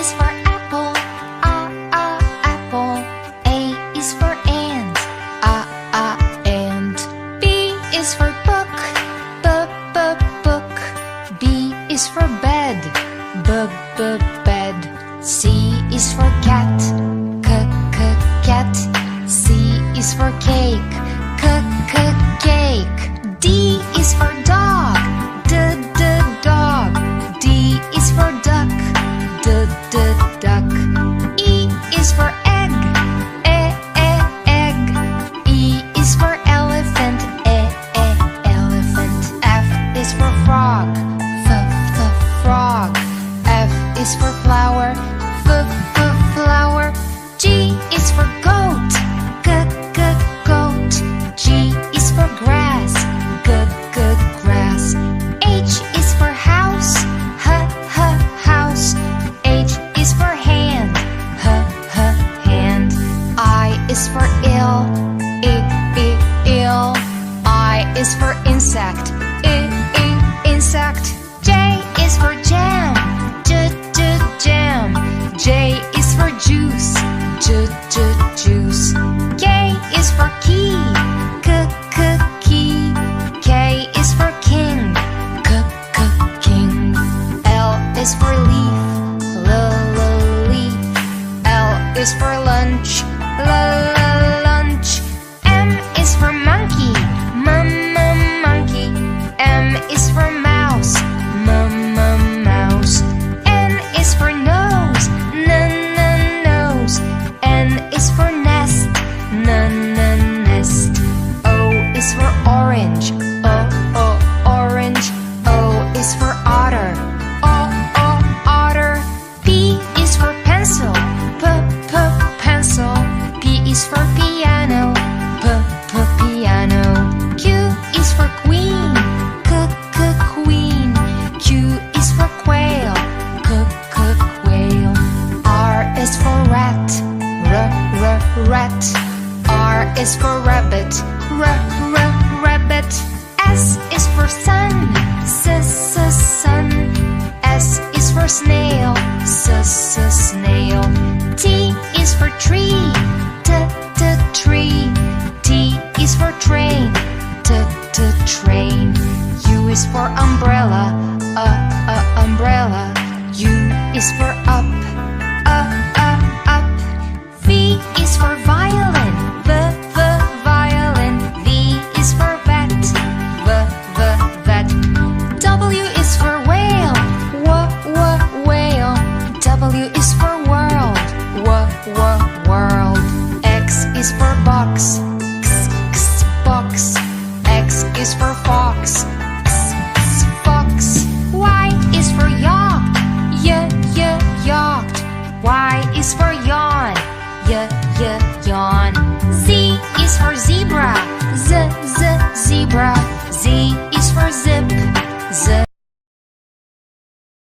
is for apple, apple. A is for ant, ant. B is for book, book. B is for bed, bed. C is for cat, cat. C is for cake, cake. D is for dog, dog. D is for duck, duck. E is for egg, egg. E is for elephant, elephant. F is for frog, frog. F is for flower, flower. G is for goat, goat. G is for grass, grass. H is for house, house. H is for hand, hand. I is for ill, ill. I is for insect, insect. J is for jam, jam. J is for juice, juice. K is for key, key. K is for king, king. L is for leaf, leaf. L is for lunch, lunch. M is for monkey, monkey. M is for mouse, mouse. N is for nose, nose. N is for nest, nest. O is for orange, orange. O is for otter, otter. P is for pencil, pencil. P is for piano, piano. Q is for queen, queen. Q is for quail, quail. R is for rat, rat. R is for rabbit, rabbit. S is for sun, sun. S is for snail, snail. T is for tree, tree. T is for train, train. U is for umbrella, umbrella. U is for up, up. V is for violin, violin. V is for vet, vet. W is for whale, whale. W is for world, world. X is for box, box. X is for fox, fox. Y is for yacht, yacht. Y is for yawn, yawn. Z is for zebra, zebra.